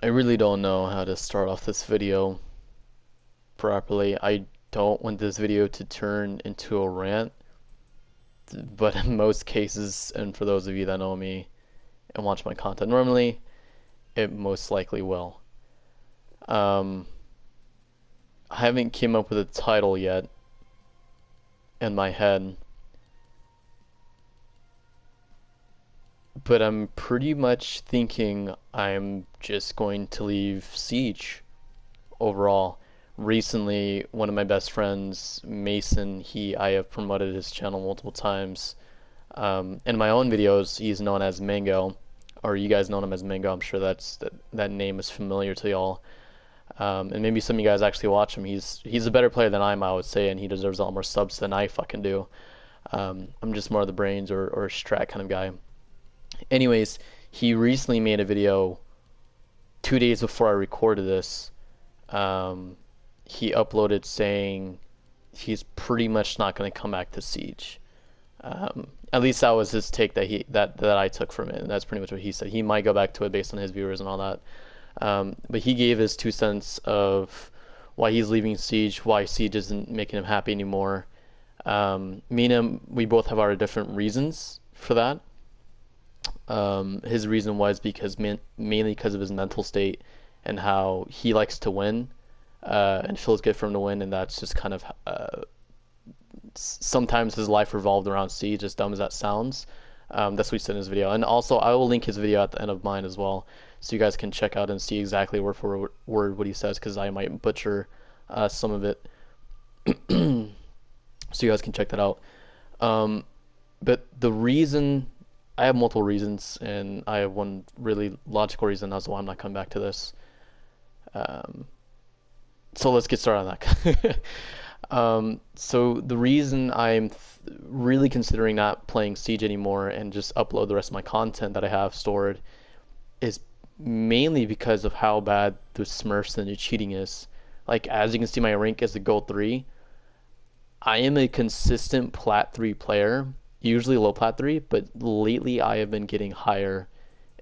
I really don't know how to start off this video properly. I don't want this video to turn into a rant, but in most cases, and for those of you that know me and watch my content normally, it most likely will. Um, I haven't came up with a title yet in my head, but I'm pretty much thinking I'm just going to leave Siege overall. Recently, one of my best friends, Mason, I have promoted his channel multiple times. In my own videos, he's known as Mango, or you guys know him as Mango. I'm sure that name is familiar to y'all. And maybe some of you guys actually watch him. He's a better player than I would say, and he deserves a lot more subs than I fucking do. I'm just more of the brains or strat kind of guy. Anyways, he recently made a video 2 days before I recorded this. Um, he uploaded saying he's pretty much not going to come back to Siege. At least that was his take that I took from it, and that's pretty much what he said. He might go back to it based on his viewers and all that. But he gave his 2 cents of why he's leaving Siege, why Siege isn't making him happy anymore. Me and him, we both have our different reasons for that. His reason was mainly because of his mental state and how he likes to win, and feels good for him to win, and that's just kind of sometimes his life revolved around Siege, as dumb as that sounds. That's what he said in his video, and also I will link his video at the end of mine as well, so you guys can check out and see exactly word for word what he says, because I might butcher some of it. So you guys can check that out. Um, but the reason I have multiple reasons, and I have one really logical reason as why I'm not coming back to this. Um, so let's get started on that. So the reason I'm really considering not playing Siege anymore and just upload the rest of my content that I have stored is mainly because of how bad the Smurfs and the cheating is. Like, as you can see, my rank is a Gold 3. I am a consistent Plat 3 player, usually low Plat 3, but lately I have been getting higher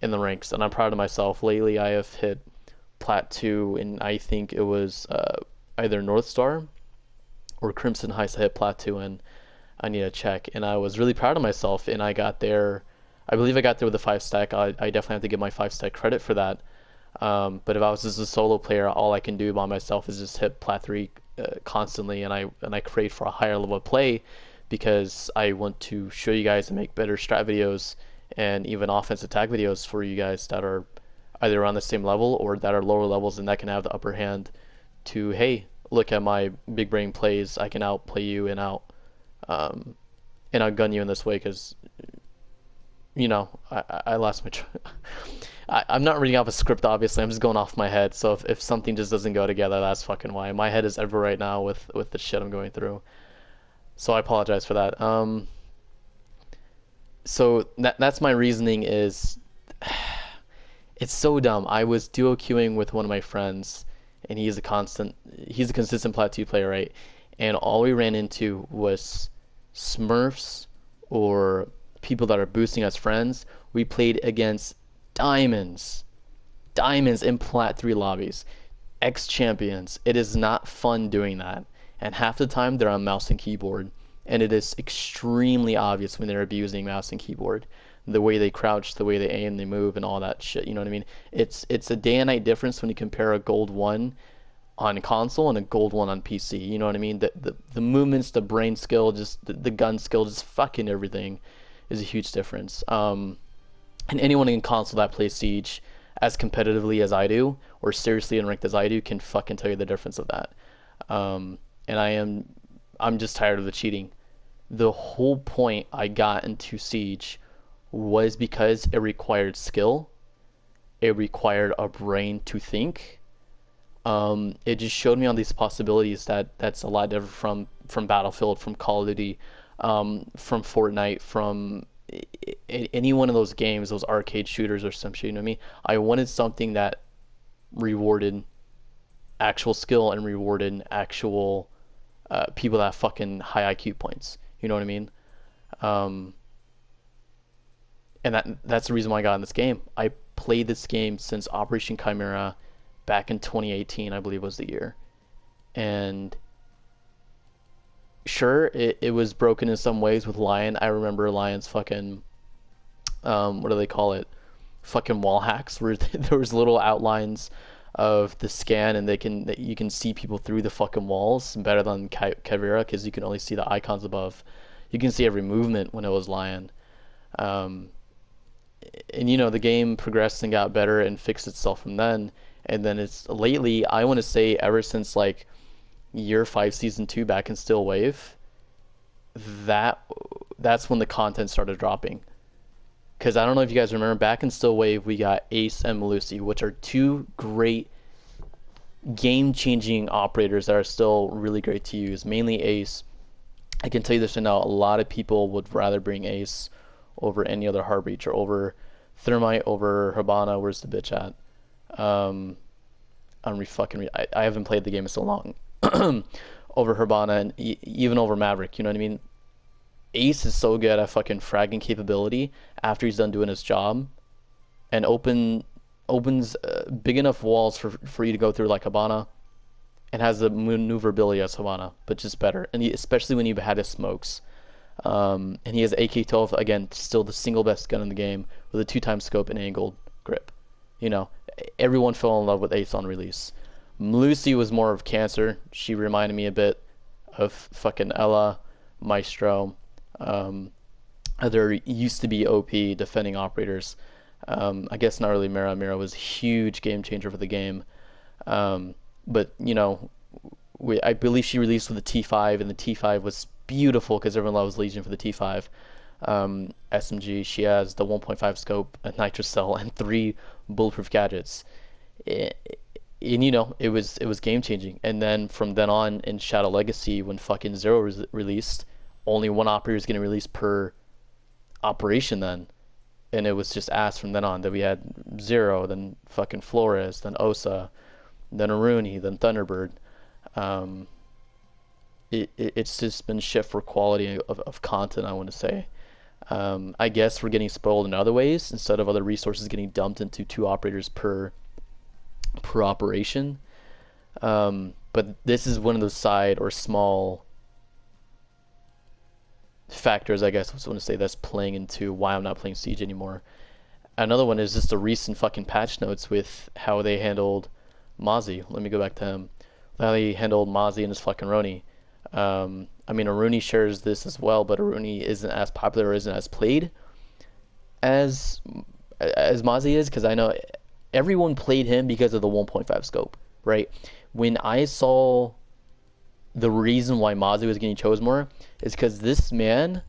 in the ranks, and I'm proud of myself. Lately I have hit Plat 2, and I think it was either North Star or Crimson Heist I hit Plat 2 in. I need to check, and I was really proud of myself, and I got there. I believe I got there with a 5 stack. I definitely have to give my 5 stack credit for that. But if I was just a solo player, all I can do by myself is just hit Plat 3 constantly, and I crave for a higher level of play because I want to show you guys and make better strat videos and even offense attack videos for you guys that are either around the same level or that are lower levels, and that can have the upper hand to, hey, look at my big brain plays. I can outplay you um, and outgun you in this way because I lost my. I'm not reading off a script, obviously. I'm just going off my head. So if something just doesn't go together, that's fucking why. My head is everywhere right now with the shit I'm going through. So I apologize for that. So that's my reasoning is it's so dumb. I was duo queuing with one of my friends, and he's a consistent Plat 2 player, right? And all we ran into was Smurfs or people that are boosting us friends. We played against diamonds, diamonds in Plat 3 lobbies, ex champions. It is not fun doing that, and half the time they're on mouse and keyboard, and it is extremely obvious when they're abusing mouse and keyboard, the way they crouch, the way they aim, they move, and all that shit. You know what I mean? It's a day and night difference when you compare a gold 1 on console and a gold 1 on PC. You know what I mean? The movements, the brain skill, just the gun skill, just fucking everything is a huge difference. And anyone in console that plays Siege as competitively as I do, or seriously and ranked as I do, can fucking tell you the difference of that. And I'm just tired of the cheating. The whole point I got into Siege was because it required skill. It required a brain to think. It just showed me all these possibilities that's a lot different from Battlefield, from Call of Duty, from Fortnite, from any one of those games, those arcade shooters or some shit. You know what I mean? I wanted something that rewarded actual skill and rewarded actual people that have fucking high IQ points. You know what I mean? Um, and that's the reason why I got in this game. I played this game since Operation Chimera back in 2018, I believe was the year. And sure, it was broken in some ways with Lion. I remember Lion's fucking, what do they call it? Fucking wall hacks where there was little outlines of the scan and that you can see people through the fucking walls better than Chimera because you can only see the icons above. You can see every movement when it was Lion. Um, and the game progressed and got better and fixed itself from then. And then it's lately, I want to say ever since like year 5 season 2 back in Still Wave, that that's when the content started dropping. Because I don't know if you guys remember, back in Still Wave, we got Ace and Melusi, which are two great game-changing operators that are still really great to use. Mainly Ace. I can tell you this right now, a lot of people would rather bring Ace over any other Heartbreach or over Thermite, over Hibana. Where's the bitch at? Um, I haven't played the game in so long. Over Hibana and even over Maverick, you know what I mean? Ace is so good at fucking fragging capability after he's done doing his job, and opens big enough walls for you to go through like Hibana, and has the maneuverability as Hibana, but just better. And especially when you've had his smokes. And he has AK-12, again, still the single best gun in the game with a 2x scope and angled grip. You know, everyone fell in love with Ace on release. Lucy was more of cancer. She reminded me a bit of fucking Ella, Maestro, other used to be OP defending operators. I guess not really Mira. Mira was a huge game changer for the game. But I believe she released with the T5, and the T5 was beautiful because everyone loves Legion for the T5. SMG, she has the 1.5 scope, a nitrocell, and 3 bulletproof gadgets. And it was game changing. And then from then on in Shadow Legacy, when fucking Zero released, only one operator is getting released per operation then. And it was just ass from then on. That we had Zero, then fucking Flores, then Osa, then Aruni, then Thunderbird. It's just been shift for quality of content, I want to say. I guess we're getting spoiled in other ways. Instead of other resources getting dumped into 2 operators per operation. But this is one of those side or small factors, I guess I was going to say, that's playing into why I'm not playing Siege anymore. Another one is just the recent fucking patch notes with how they handled Mozzie. Let me go back to him. How they handled Mozzie and his fucking Roni. I mean, Aruni shares this as well, but Aruni isn't as popular or isn't as played as Mozzie is, because I know everyone played him because of the 1.5 scope, right? When I saw the reason why Mozzie was getting chosen more is because this man,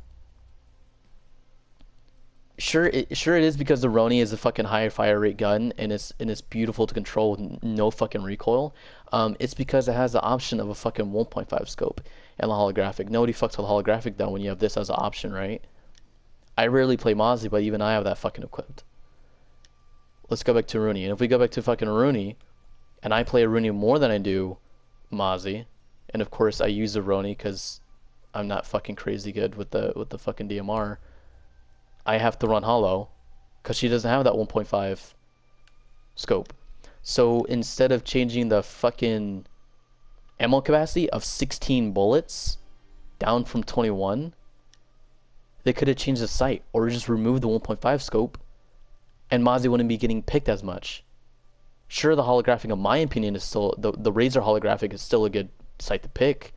sure it is because the Roni is a fucking higher fire rate gun and it's beautiful to control with no fucking recoil. It's because it has the option of a fucking 1.5 scope and the holographic. Nobody fucks with holographic though when you have this as an option, right? I rarely play Mozzie, but even I have that fucking equipped. Let's go back to Rooney. And if we go back to fucking Rooney, and I play Rooney more than I do Mozzie, and of course I use the Rooney because I'm not fucking crazy good with the fucking DMR, I have to run hollow because she doesn't have that 1.5 scope. So instead of changing the fucking ammo capacity of 16 bullets down from 21, they could have changed the sight or just removed the 1.5 scope, and Mozzie wouldn't be getting picked as much. Sure, the holographic, in my opinion, is still the Razor holographic is still a good sight to pick,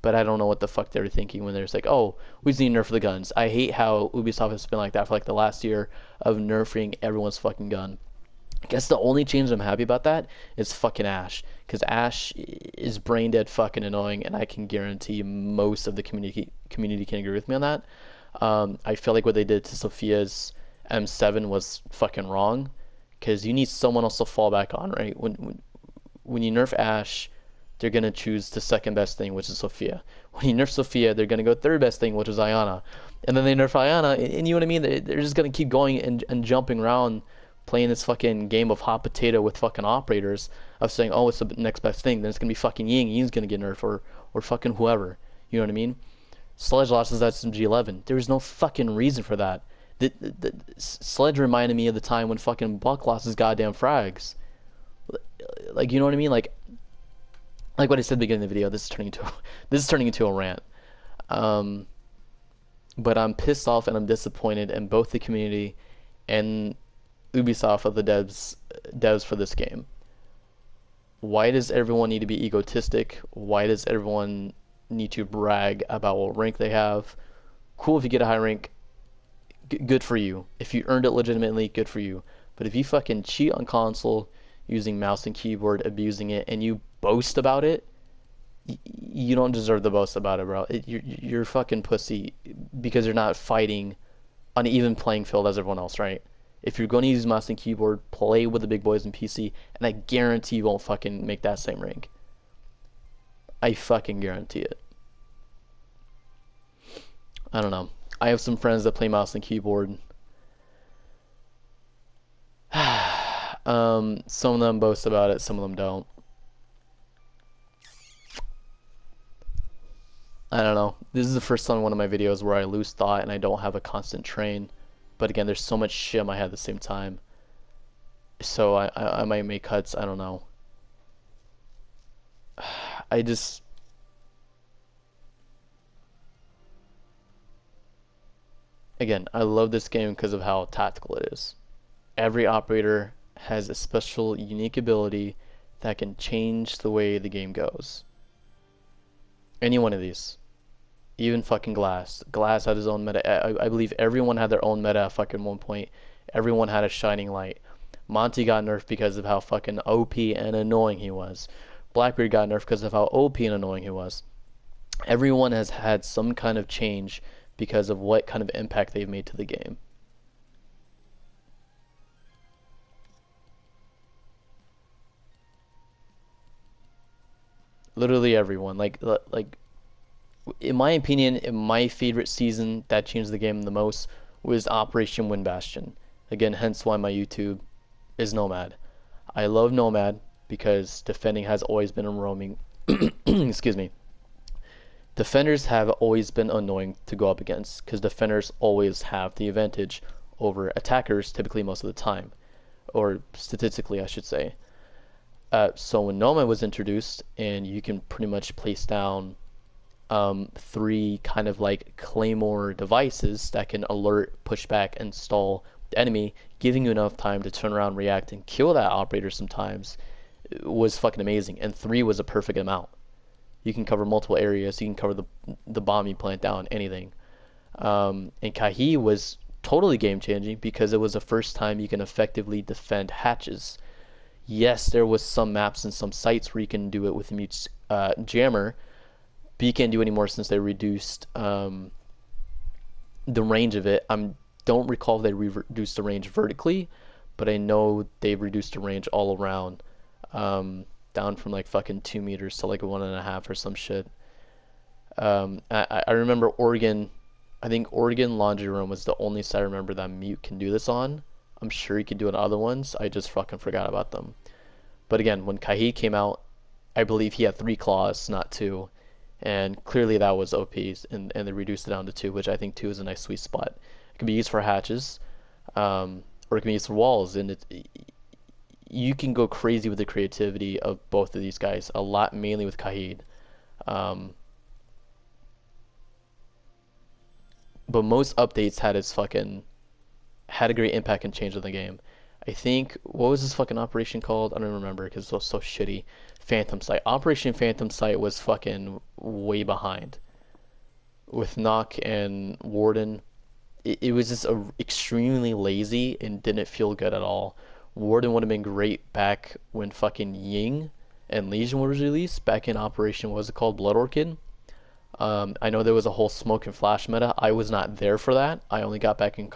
but I don't know what the fuck they were thinking when they're just like, oh, we just need to nerf the guns. I hate how Ubisoft has been like that for like the last year of nerfing everyone's fucking gun. I guess the only change I'm happy about that is fucking Ash, because Ash is brain dead fucking annoying, and I can guarantee most of the community can agree with me on that. I feel like what they did to Sophia's M7 was fucking wrong, because you need someone else to fall back on, right? When you nerf Ash, they're gonna choose the second best thing, which is Sophia. When you nerf Sophia, they're gonna go third best thing, which is Iana, and then they nerf Iana, and you know what I mean? They're just gonna keep going and jumping around, playing this fucking game of hot potato with fucking operators of saying, oh, it's the next best thing. Then it's gonna be fucking Ying. Ying's gonna get nerfed, or fucking whoever. You know what I mean? Sledge losses that SMG11. There was no fucking reason for that. Sledge reminded me of the time when fucking Buck lost his goddamn frags. Like, you know what I mean? Like what I said at the beginning of the video. This is turning into a rant. Um, but I'm pissed off and I'm disappointed in both the community and Ubisoft of the devs for this game. Why does everyone need to be egotistic? Why does everyone need to brag about what rank they have? Cool if you get a high rank, good for you. If you earned it legitimately, good for you. But if you fucking cheat on console using mouse and keyboard, abusing it, and you boast about it, you don't deserve to boast about it, bro. You're fucking pussy because you're not fighting on an even playing field as everyone else, right? If you're going to use mouse and keyboard, play with the big boys in PC, and I guarantee you won't fucking make that same rank. I fucking guarantee it. I don't know. I have some friends that play mouse and keyboard. Some of them boast about it, some of them don't. I don't know. This is the first time in one of my videos where I lose thought and I don't have a constant train. But again, there's so much shit in my head at the same time. So I might make cuts, I don't know. I just... Again, I love this game because of how tactical it is. Every operator has a special, unique ability that can change the way the game goes. Any one of these. Even fucking Glass. Glass had his own meta. I believe everyone had their own meta at fucking one point. Everyone had a shining light. Monty got nerfed because of how fucking OP and annoying he was. Blackbeard got nerfed because of how OP and annoying he was. Everyone has had some kind of change because of what kind of impact they've made to the game. Literally everyone. Like in my opinion, in my favorite season that changed the game the most was Operation Wind Bastion. Again, hence why my YouTube is Nomad. I love Nomad because defending has always been a roaming. Excuse me. Defenders have always been annoying to go up against because defenders always have the advantage over attackers typically most of the time, or statistically I should say. So when Nomad was introduced and you can pretty much place down three kind of like claymore devices that can alert, push back, and stall the enemy, giving you enough time to turn around, react, and kill that operator sometimes was fucking amazing. And three was a perfect amount. You can cover multiple areas. You can cover the bomb you plant down, anything. And Kahi was totally game changing because it was the first time you can effectively defend hatches. Yes, there was some maps and some sites where you can do it with Mute Jammer, but you can't do anymore since they reduced the range of it. I don't recall if they reduced the range vertically, but I know they've reduced the range all around, down from like fucking 2 meters to like 1.5 or some shit. I remember Oregon. I think Oregon Laundry Room was the only site I remember that Mute can do this on. I'm sure he can do it on other ones. I just fucking forgot about them. But again, when Kahi came out, I believe he had 3 claws, not 2. And clearly that was OPs, and they reduced it down to 2, which I think 2 is a nice sweet spot. It can be used for hatches, or it can be used for walls, and you can go crazy with the creativity of both of these guys, a lot mainly with Kahid. But most updates had a great impact and change on the game. I think, what was this fucking operation called? I don't remember because it was so shitty. Phantom Sight. Operation Phantom Sight was fucking way behind. With Nock and Warden, it was just extremely lazy and didn't feel good at all. Warden would have been great back when fucking Ying and Legion was released, back in Operation, what was it called? Blood Orchid? I know there was a whole smoke and flash meta. I was not there for that. I only got back in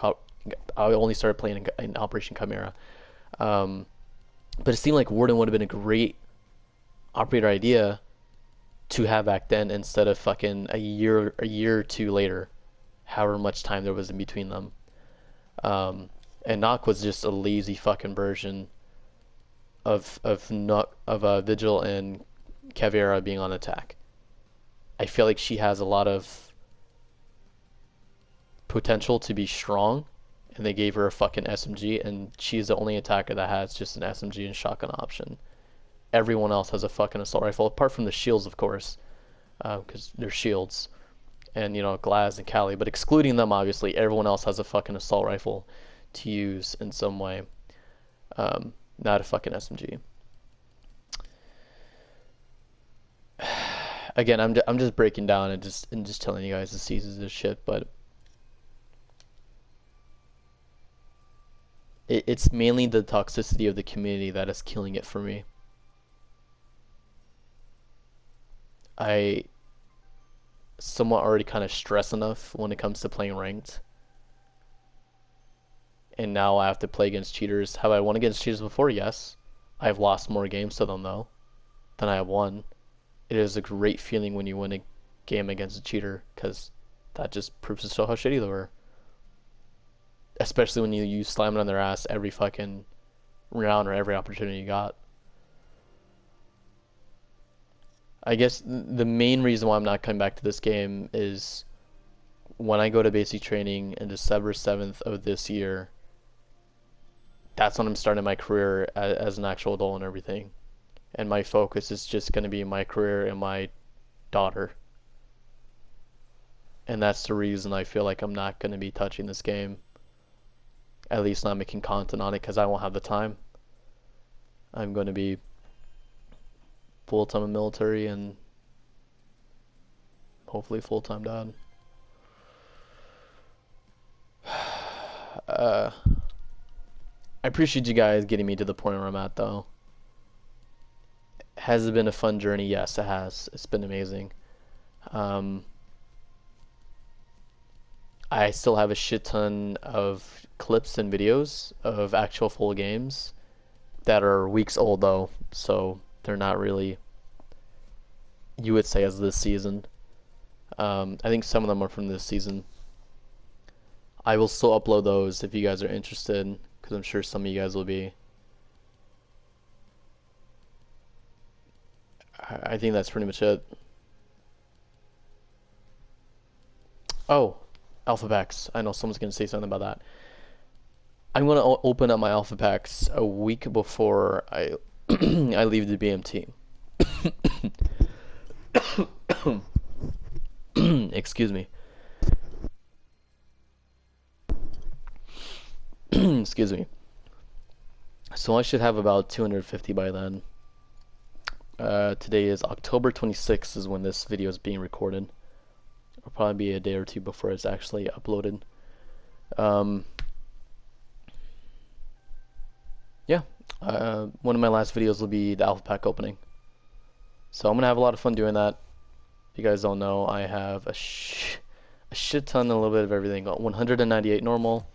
I only started playing in Operation Chimera. But it seemed like Warden would have been a great operator idea to have back then instead of fucking a year or two later, however much time there was in between them. And Nock was just a lazy fucking version of Vigil and Caveira being on attack. I feel like she has a lot of potential to be strong, and they gave her a fucking SMG, and she's the only attacker that has just an SMG and shotgun option. Everyone else has a fucking assault rifle, apart from the shields, of course, because they're shields, and Glaz and Callie. But excluding them, obviously, everyone else has a fucking assault rifle to use in some way, not a fucking SMG. Again, I'm just breaking down and just telling you guys the seasons of shit, but it's mainly the toxicity of the community that is killing it for me. I somewhat already kind of stress enough when it comes to playing ranked, and now I have to play against cheaters. Have I won against cheaters before? Yes. I've lost more games to them though than I have won. It is a great feeling when you win a game against a cheater, because that just proves to show how shitty they were. Especially when you slam it on their ass every fucking round or every opportunity you got. I guess the main reason why I'm not coming back to this game is when I go to basic training in December 7th of this year, that's when I'm starting my career as an actual adult and everything. And my focus is just going to be my career and my daughter. And that's the reason I feel like I'm not going to be touching this game. At least not making content on it, because I won't have the time. I'm going to be full-time in military and hopefully full-time dad. I appreciate you guys getting me to the point where I'm at, though. Has it been a fun journey? Yes, it has. It's been amazing. I still have a shit ton of clips and videos of actual full games that are weeks old, though, so they're not really, you would say, as this season. I think some of them are from this season. I will still upload those if you guys are interested, because I'm sure some of you guys will be. I think that's pretty much it. Oh, Alpha Packs. I know someone's going to say something about that. I'm going to open up my Alpha Packs a week before I I leave the BMT. Excuse me. Excuse me. So I should have about 250 by then. Today is October 26th is when this video is being recorded. It'll probably be a day or two before it's actually uploaded. Yeah, one of my last videos will be the Alpha Pack opening. So I'm gonna have a lot of fun doing that. If you guys don't know, I have a shit ton, a little bit of everything. 198 normal,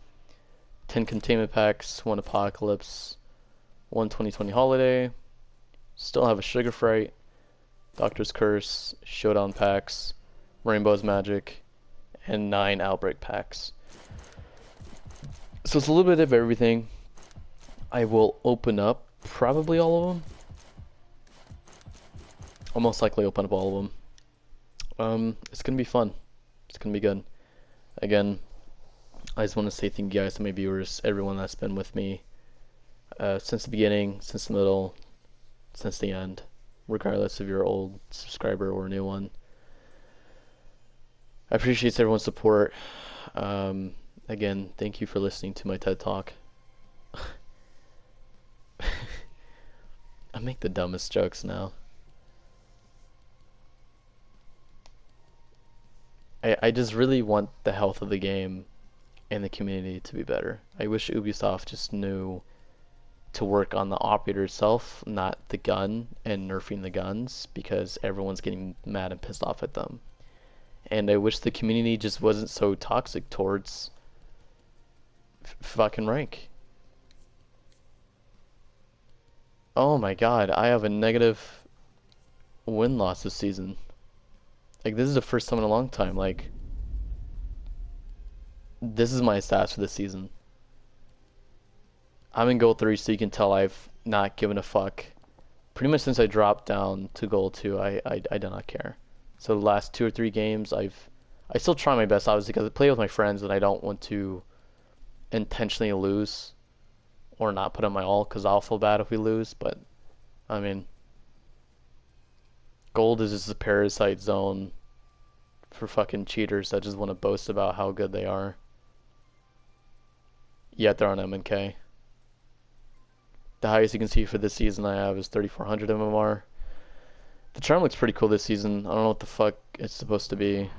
10 containment packs, 1 apocalypse, 1 2020 holiday. Still have a Sugar Fright, Doctor's Curse, Showdown packs, Rainbow's Magic, and 9 Outbreak packs. So it's a little bit of everything. I will open up probably all of them. I'll most likely open up all of them. It's gonna be fun. It's gonna be good. Again, I just want to say thank you guys to my viewers, everyone that's been with me since the beginning, since the middle, since the end, regardless if you're an old subscriber or a new one. I appreciate everyone's support. Again, thank you for listening to my TED Talk. I make the dumbest jokes now. I just really want the health of the game and the community to be better. I wish Ubisoft just knew to work on the operator itself, not the gun, and nerfing the guns, because everyone's getting mad and pissed off at them. And I wish the community just wasn't so toxic towards fucking rank. Oh my god, I have a negative win-loss this season. Like, this is the first time in a long time. Like, this is my stats for this season. I'm in gold 3, so you can tell I've not given a fuck. Pretty much since I dropped down to gold 2, I do not care. So the last 2 or 3 games, I still try my best, obviously, because I play with my friends, and I don't want to intentionally lose or not put in my all, because I'll feel bad if we lose. But I mean, gold is just a parasite zone for fucking cheaters that just want to boast about how good they are. Yet they're on MNK. The highest you can see for this season I have is 3400 MMR. The charm looks pretty cool this season. I don't know what the fuck it's supposed to be.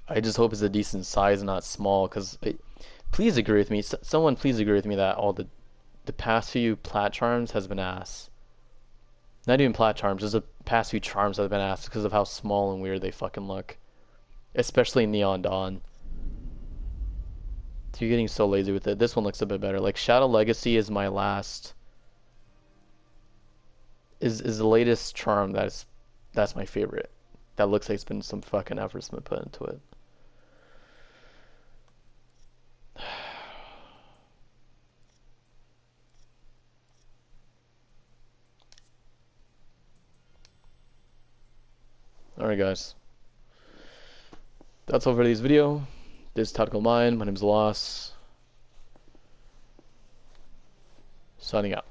I just hope it's a decent size, not small, because please agree with me. Someone please agree with me that all the past few plat charms has been ass. Not even plat charms, just the past few charms have been ass because of how small and weird they fucking look. Especially Neon Dawn. You're getting so lazy with it. This one looks a bit better. Like Shadow Legacy is my last is the latest charm that's my favorite. That looks like it's been some fucking effort's been put into it. Alright guys. That's all for today's video. This is Tactical Mind. My name is Loss. Signing out.